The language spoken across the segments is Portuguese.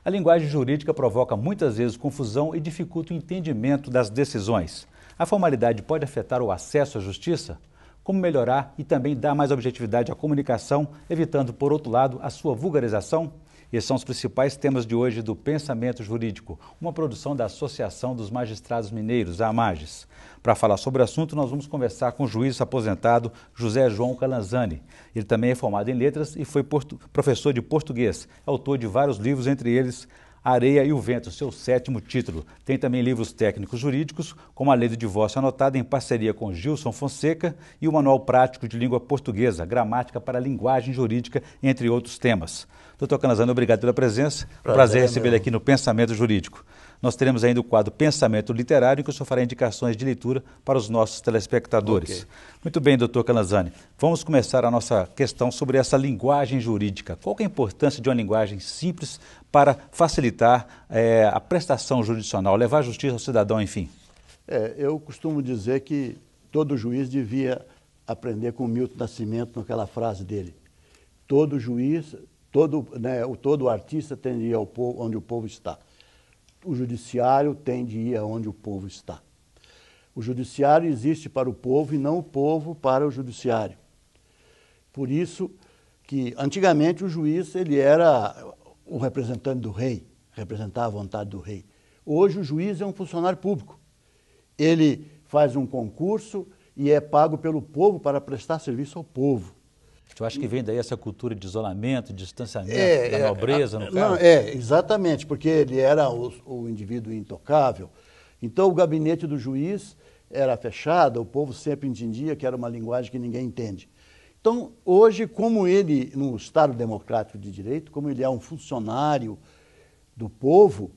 A linguagem jurídica provoca muitas vezes confusão e dificulta o entendimento das decisões. A formalidade pode afetar o acesso à justiça? Como melhorar e também dar mais objetividade à comunicação, evitando, por outro lado, a sua vulgarização? Esses são os principais temas de hoje do Pensamento Jurídico, uma produção da Associação dos Magistrados Mineiros, a AMAGES. Para falar sobre o assunto, nós vamos conversar com o juiz aposentado José João Calanzani. Ele também é formado em letras e foi professor de português, autor de vários livros, entre eles A Areia e o Vento, seu 7º título. Tem também livros técnicos jurídicos, como a Lei do Divórcio anotada em parceria com Gilson Fonseca e o Manual Prático de Língua Portuguesa, Gramática para a Linguagem Jurídica, entre outros temas. Doutor Calanzani, obrigado pela presença. Prazer recebê-lo aqui no Pensamento Jurídico. Nós teremos ainda o quadro Pensamento Literário, em que o senhor fará indicações de leitura para os nossos telespectadores. Okay. Muito bem, doutor Calanzani. Vamos começar a nossa questão sobre essa linguagem jurídica. Qual que é a importância de uma linguagem simples para facilitar a prestação jurisdicional, levar a justiça ao cidadão, enfim? Eu costumo dizer que todo juiz devia aprender com o Milton Nascimento naquela frase dele. Todo juiz, todo artista tende a ir onde o povo está. O judiciário tende a ir aonde o povo está. O judiciário existe para o povo e não o povo para o judiciário. Por isso que, antigamente, o juiz ele era o representante do rei, representava a vontade do rei. Hoje, o juiz é um funcionário público. Ele faz um concurso e é pago pelo povo para prestar serviço ao povo. Eu acho que vem daí essa cultura de isolamento, de distanciamento, da nobreza, no caso? Não, exatamente, porque ele era o indivíduo intocável. Então, o gabinete do juiz era fechado, o povo sempre entendia que era uma linguagem que ninguém entende. Então, hoje, como ele, no Estado Democrático de Direito, como ele é um funcionário do povo,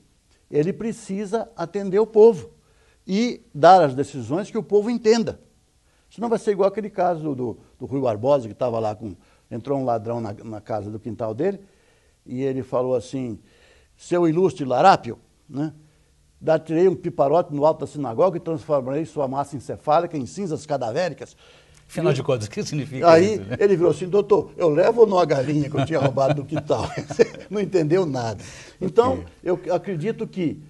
ele precisa atender o povo e dar as decisões que o povo entenda. Senão vai ser igual aquele caso do Rui Barbosa, que estava lá, entrou um ladrão na casa do quintal dele, e ele falou assim, seu ilustre larápio, né? Dar-te-ei um piparote no alto da sinagoga e transformarei sua massa encefálica em cinzas cadavéricas. Afinal de contas, o que significa aí, isso? Né? Ele virou assim, doutor, eu levo ou não a galinha que eu tinha roubado do quintal? Não entendeu nada. Então, eu acredito que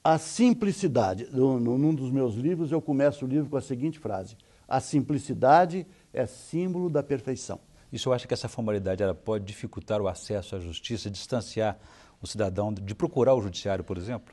a simplicidade, num dos meus livros, eu começo o livro com a seguinte frase, a simplicidade é símbolo da perfeição. E o senhor acha que essa formalidade ela pode dificultar o acesso à justiça, distanciar o cidadão de procurar o judiciário, por exemplo?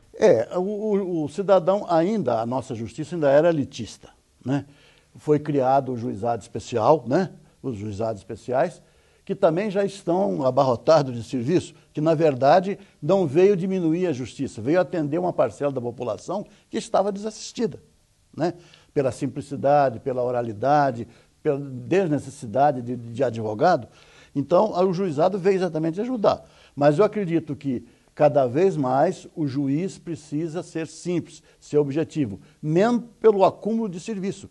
O cidadão ainda, a nossa justiça ainda era elitista, né? Foi criado o juizado especial, né? Os juizados especiais, que também já estão abarrotados de serviço, que na verdade não veio diminuir a justiça, veio atender uma parcela da população que estava desassistida, né? Pela simplicidade, pela oralidade, pela desnecessidade de advogado. Então, o juizado veio exatamente ajudar. Mas eu acredito que, cada vez mais, o juiz precisa ser simples, ser objetivo, mesmo pelo acúmulo de serviço.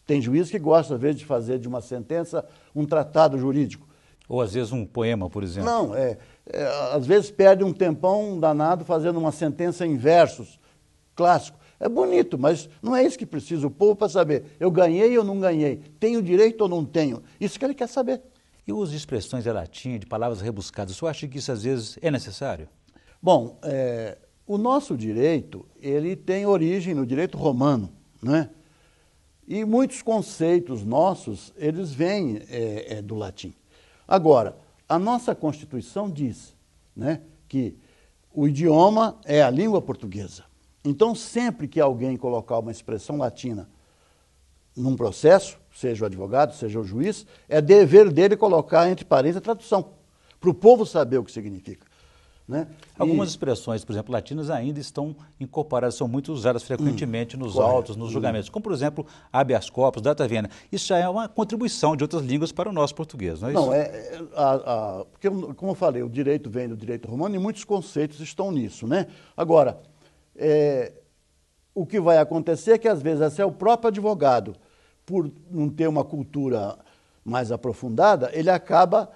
Tem juiz que gosta, às vezes, de fazer de uma sentença um tratado jurídico. Ou, às vezes, um poema, por exemplo. Não, às vezes perde um tempão danado fazendo uma sentença em versos, clássico. É bonito, mas não é isso que precisa o povo para saber. Eu ganhei ou não ganhei? Tenho direito ou não tenho? Isso que ele quer saber. E o uso de expressões em latim, de palavras rebuscadas, o senhor acha que isso às vezes é necessário? Bom, o nosso direito, ele tem origem no direito romano, né? E muitos conceitos nossos, eles vêm do latim. Agora, a nossa Constituição diz, né, que o idioma é a língua portuguesa. Então, sempre que alguém colocar uma expressão latina num processo, seja o advogado, seja o juiz, é dever dele colocar entre parênteses a tradução, para o povo saber o que significa, né? Algumas expressões, por exemplo, latinas ainda estão incorporadas, são muito usadas frequentemente nos autos, nos julgamentos, como, por exemplo, habeas corpus, data venia. Isso já é uma contribuição de outras línguas para o nosso português, não é isso? Não, porque, como eu falei, o direito vem do direito romano e muitos conceitos estão nisso, né? Agora, o que vai acontecer é que, às vezes, até o próprio advogado, por não ter uma cultura mais aprofundada, ele acaba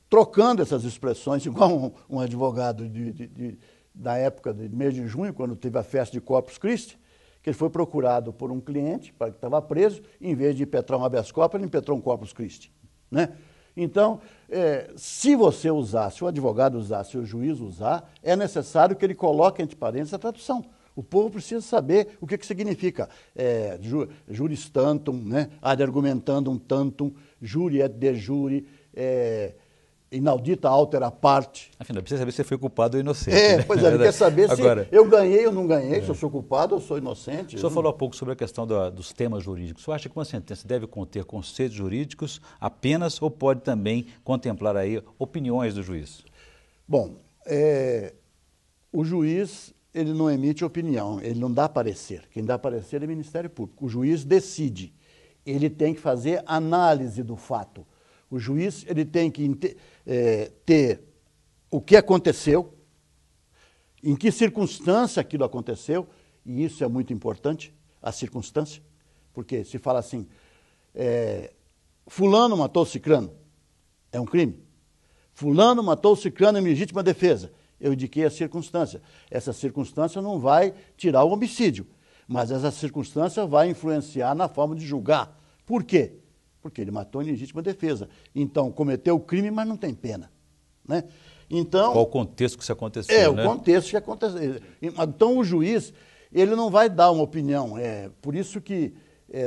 trocando essas expressões, igual um advogado da época do mês de junho, quando teve a festa de Corpus Christi, que ele foi procurado por um cliente, que estava preso, em vez de impetrar um habeas corpus, ele impetrou um Corpus Christi, né? Então, se você usar, se o advogado usar, se o juiz usar, é necessário que ele coloque entre parênteses a tradução. O povo precisa saber o que significa juris tantum, né? Ad argumentandum tantum, juri et de jure, inaudita altera parte. Afinal, precisa saber se você foi culpado ou inocente. Né? Pois é, ele quer saber se eu ganhei ou não ganhei, se eu sou culpado ou sou inocente. O senhor falou há pouco sobre a questão dos temas jurídicos. O senhor acha que uma sentença deve conter conceitos jurídicos apenas ou pode também contemplar aí opiniões do juiz? Bom, o juiz, ele não emite opinião, ele não dá parecer. Quem dá parecer é o Ministério Público. O juiz decide. Ele tem que fazer análise do fato. O juiz ele tem que ter o que aconteceu, em que circunstância aquilo aconteceu, e isso é muito importante, a circunstância, porque se fala assim, fulano matou cicrano, é um crime. Fulano matou cicrano em legítima defesa. Eu indiquei a circunstância. Essa circunstância não vai tirar o homicídio, mas essa circunstância vai influenciar na forma de julgar. Por quê? Porque ele matou em legítima defesa. Então, cometeu o crime, mas não tem pena. Né? Então, qual o contexto que isso aconteceu? O contexto que aconteceu. Então, o juiz, ele não vai dar uma opinião. Por isso que,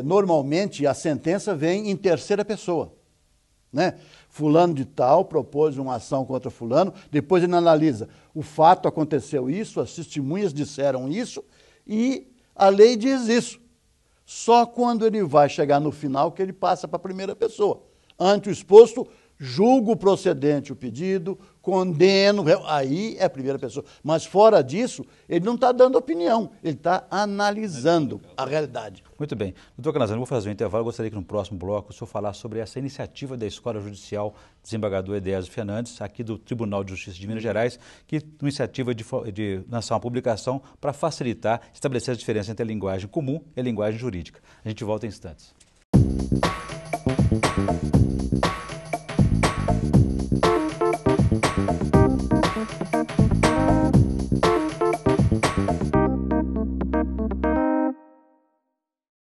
normalmente, a sentença vem em terceira pessoa. Né? Fulano de tal propôs uma ação contra fulano, depois ele analisa. O fato aconteceu isso, as testemunhas disseram isso, e a lei diz isso. Só quando ele vai chegar no final que ele passa para a primeira pessoa. Ante o exposto, julgo procedente o pedido, condeno, aí é a primeira pessoa. Mas fora disso, ele não está dando opinião, ele está analisando a realidade. Muito bem. Doutor Canazani, vou fazer um intervalo. Eu gostaria que no próximo bloco o senhor falasse sobre essa iniciativa da Escola Judicial Desembargador Edeásio Fernandes, aqui do Tribunal de Justiça de Minas Gerais, que uma iniciativa de lançar uma publicação para facilitar, estabelecer a diferença entre a linguagem comum e a linguagem jurídica. A gente volta em instantes.